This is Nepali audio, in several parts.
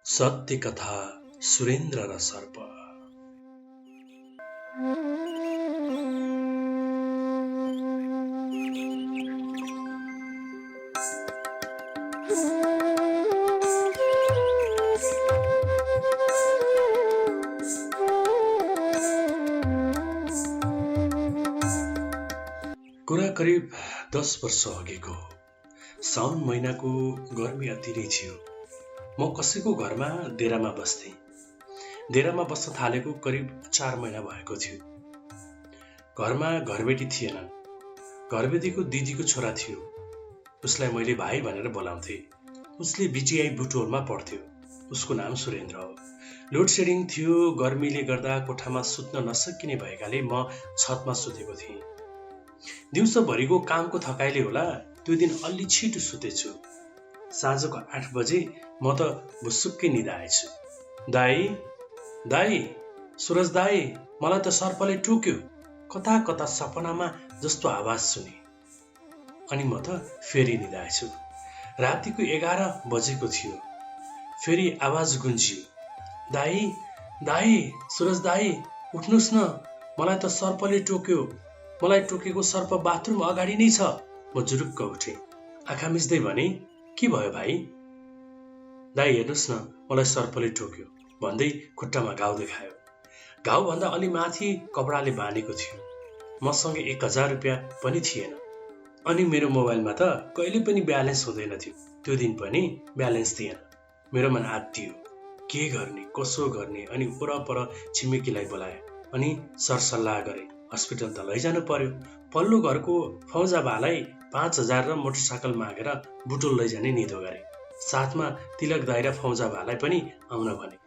सत्य कथा सुरेन्द्र र सर्प। कुरा करिब 10 वर्ष अघिको। साउन महिनाको गर्मी अति नै थियो। म कसैको घरमा डेरामा बस्थेँ। डेरामा बस्न थालेको करिब 4 महिना भएको थियो। घरमा घरबेटी थिएन। घरबेटीको दिदीको छोरा थियो। उसलाई मैले भाइ भनेर बोलाउँथे। उसले बिटिआई बुटोलमा पढ्थ्यो। उसको नाम सुरेन्द्र हो। लोड सेडिङ थियो। गर्मीले गर्दा कोठामा सुत्न नसकिने भएकाले म छतमा सुतेको थिएँ। दिउँसोभरिको कामको थकाइले होला त्यो दिन अलि छिटो सुतेछु। साँझको 8 बजे म त भुसुक्कै निदाएछु। दाई सुरज दाई, मलाई त सर्पले टोक्यो। कता कता सपनामा जस्तो आवाज सुने। अनि म त फेरि निदाएछु। रातिको 11 बजेको थियो। फेरि आवाज गुन्जियो। दाई सुरज दाई, उठ्नुस् न, मलाई त सर्पले टोक्यो। मलाई टोकेको सर्प बाथरुम अगाडि नै छ। म जुरुक्क उठेँ। आँखा मिच्दै भने, के भयो भाइ? दाइ हेर्नुहोस् न, मलाई सर्पले टोक्यो भन्दै खुट्टामा घाउ देखायो। घाउभन्दा अलि माथि कपडाले बाँधेको थियो। मसँग 1000 रुपियाँ पनि थिएन। अनि मेरो मोबाइलमा त कहिले पनि ब्यालेन्स हुँदैन थियो। त्यो दिन पनि ब्यालेन्स थिएन। मेरो मन आत्तियो। के गर्ने, कसो गर्ने? अनि वरपर छिमेकीलाई बोलाए अनि सरसल्लाह गरे। हस्पिटल त लैजानु पर्यो। पल्लो घरको फौजाबालाई 5000 र मोटरसाइकल मागेर बुटोल लैजाने निधो गरे। साथमा तिलक दाइ र फौजाबालाई पनि आउन भने।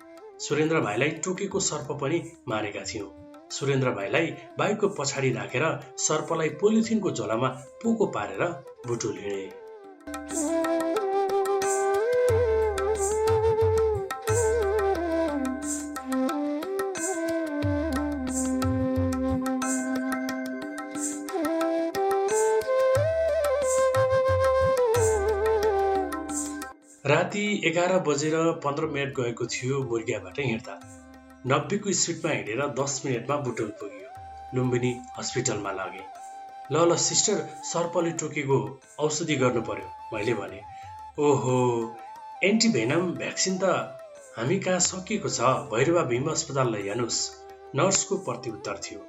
सुरेन्द्र भाइलाई टोकेको सर्प पनि मारेका थियौँ। सुरेन्द्र भाइलाई बाइकको पछाडि राखेर सर्पलाई पोलिथिनको झोलामा पोको पारेर बुटोल हिँडे। राति 11 बजेर 15 मिनट गएको थियो मुर्गियाबाट हिँड्दा। 90 को स्पिडमा हिँडेर 10 मिनटमा बुटोल पुग्यो। लुम्बिनी हस्पिटलमा लगे। ल सिस्टर, सर्पले टोकेको औषधि गर्नु पर्यो मैले भने। ओहो, एन्टिभेनम भ्याक्सिन त हामी कहाँ सकिएको छ। भैरवा भीम अस्पताल लैजानुस्, नर्सको प्रत्युत्तर थियो।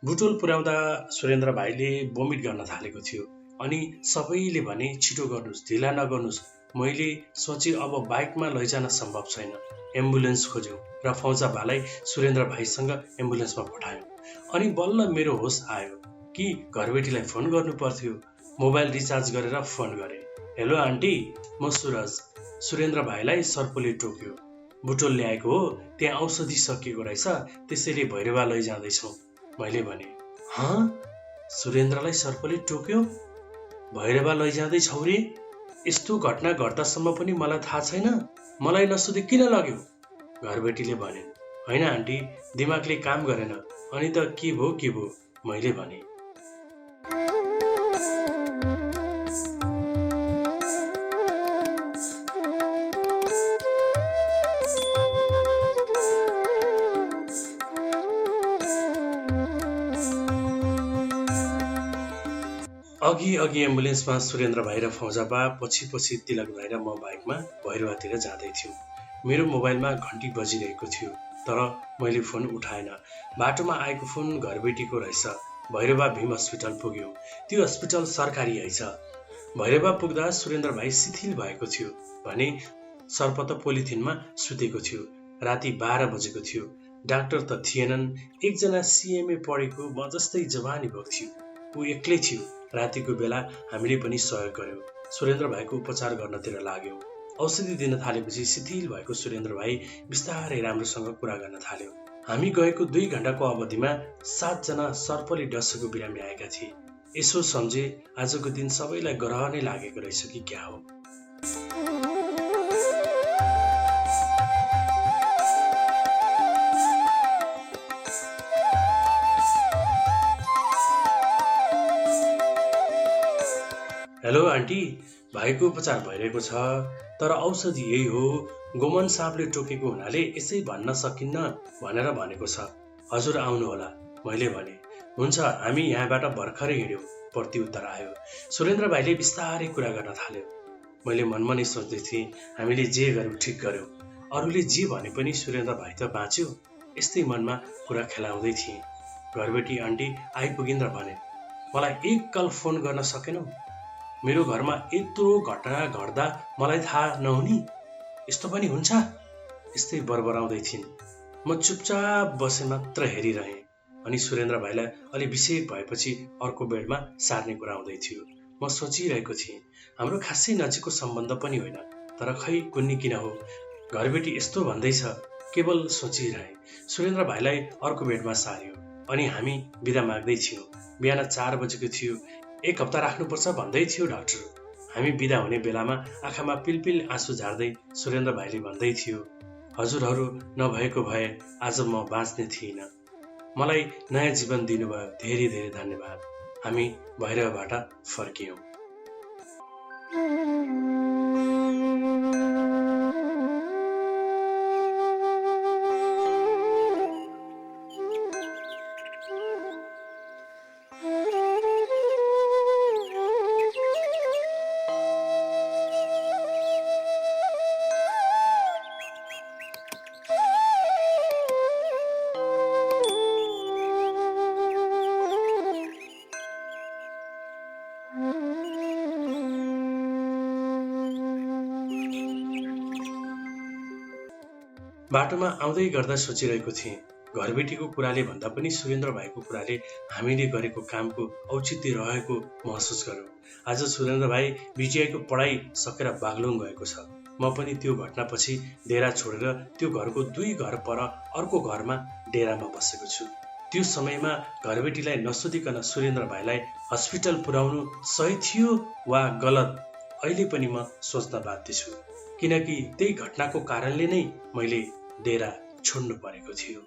बुटोल पुर्याउँदा सुरेन्द्र भाइले बोमिट गर्न थालेको थियो। अनि सबैले भने छिटो गर्नुस्, ढिला नगर्नुस्। मैले सोचे अब बाइकमा लैजान सम्भव छैन। एम्बुलेन्स खोज्यौँ र फौजाबालाई सुरेन्द्र भाइसँग एम्बुलेन्समा पठायौँ। अनि बल्ल मेरो होस आयो कि घरबेटीलाई फोन गर्नु पर्थ्यो। मोबाइल रिचार्ज गरेर फोन गरेँ। हेलो आन्टी, म सुरज। सुरेन्द्र भाइलाई सर्पले टोक्यो। बुटोल ल्याएको हो, त्यहाँ औषधि सकिएको रहेछ, त्यसैले भैरवा लैजाँदैछौँ मैले भने। सुरेन्द्रलाई सर्पले टोक्यो? भैरवा लैजाँदैछौ रे? यस्तो घटना घट्दासम्म पनि मलाई थाहा छैन। मलाई नसोधे किन लग्यो? घरबेटीले भने। होइन आन्टी, दिमागले काम गरेन। अनि त के भो मैले भने। अघि एम्बुलेन्समा सुरेन्द्र भाइ र फौजाबा, पछि तिलक भाइ र म बाइकमा भैरवातिर जाँदै थियौँ। मेरो मोबाइलमा घन्टी बजिरहेको थियो, तर मैले फोन उठाएन। बाटोमा आएको फोन घरबेटीको रहेछ। भैरवा भीम अस्पताल पुग्यौँ। त्यो अस्पताल सरकारी रहेछ। भैरवा पुग्दा सुरेन्द्र भाइ शिथिल भएको थियो भने सर्प त पोलिथिनमा सुतेको थियो। राति 12 बजेको थियो। डाक्टर त थिएनन्, एकजना सिएमए पढेको म जस्तै जवानी भएको थियो। ऊ एक्लै थियो। रातिको बेला हामीले पनि सहयोग गर्यौँ। सुरेन्द्र भाइको उपचार गर्नतिर लाग्यौँ। औषधि दिन थालेपछि शिथिल भएको सुरेन्द्र भाइ बिस्तारै राम्रोसँग कुरा गर्न थाल्यो। हामी गएको 2 घण्टाको अवधिमा 7 जना सर्पले डसेको बिरामी आएका थिए। यसो सम्झे आजको दिन सबैलाई ग्रह नै लागेको रहेछ कि क्या हो। हेलो आन्टी, भाइको उपचार भइरहेको छ, तर औषधि यही हो, गोमन साँपले टोकेको हुनाले यसै भन्न सकिन्न भनेर भनेको छ। हजुर आउनुहोला, मैले भने। हुन्छ, हामी यहाँबाट भर्खरै हिँड्यौँ, प्रत्युत्तर आयो। सुरेन्द्र भाइले बिस्तारै कुरा गर्न थाल्यो। मैले मनमा नै सोच्दै थिएँ, हामीले जे गर्यौँ ठिक गर्यौँ। अरूले जे भने पनि सुरेन्द्र भाइ त बाँच्यो। यस्तै मनमा कुरा खेलाउँदै थिएँ। घरबेटी आन्टी आइपुगिन् र भने, मलाई एक कल फोन गर्न सकेनौ? मेरो घरमा यत्रो घटना घट्दा मलाई थाहा नहुने? यस्तो पनि हुन्छ? यस्तै बरबराउँदै थिइन्। म चुपचाप बसे मात्र हेरिरहेँ। अनि सुरेन्द्र भाइलाई अलि विषेक भएपछि अर्को बेडमा सार्ने कुरा आउँदै थियो। म सोचिरहेको थिएँ, हाम्रो खासै नजिकको सम्बन्ध पनि होइन, तर खै कुन्नी किन हो, घरबेटी यस्तो भन्दैछ, केवल सोचिरहेँ। सुरेन्द्र भाइलाई अर्को बेडमा सार्यो अनि हामी बिदा माग्दै थियौँ। बिहान 4 बजेको थियो। 1 हप्ता राख्नुपर्छ भन्दै थियो डाक्टर। हामी बिदा हुने बेलामा आँखामा पिलपिल आँसु झार्दै सुरेन्द्र भाइले भन्दै थियो, हजुरहरू नभएको भए आज म बाँच्ने थिइनँ। मलाई नयाँ जीवन दिनुभयो, धेरै धेरै धन्यवाद। हामी भैरवबाट फर्कियौँ। बाटोमा आउँदै गर्दा सोचिरहेको थिएँ, घरबेटीको कुराले भन्दा पनि सुरेन्द्र भाइको कुराले हामीले गरेको कामको औचित्य रहेको महसुस गर्यो। आज सुरेन्द्र भाइ बिटिआईको पढाइ सकेर बागलुङ गएको छ। म पनि त्यो घटनापछि डेरा छोडेर त्यो घरको 2 घर पर अर्को घरमा डेरामा बसेको छु। त्यो समयमा घरबेटीलाई नसोधिकन सुरेन्द्र भाइलाई हस्पिटल पुर्याउनु सही थियो वा गलत, अहिले पनि म सोच्न बाध्य छु, किनकि त्यही घटनाको कारणले नै मैले डेरा छोड्नु परेको थियो।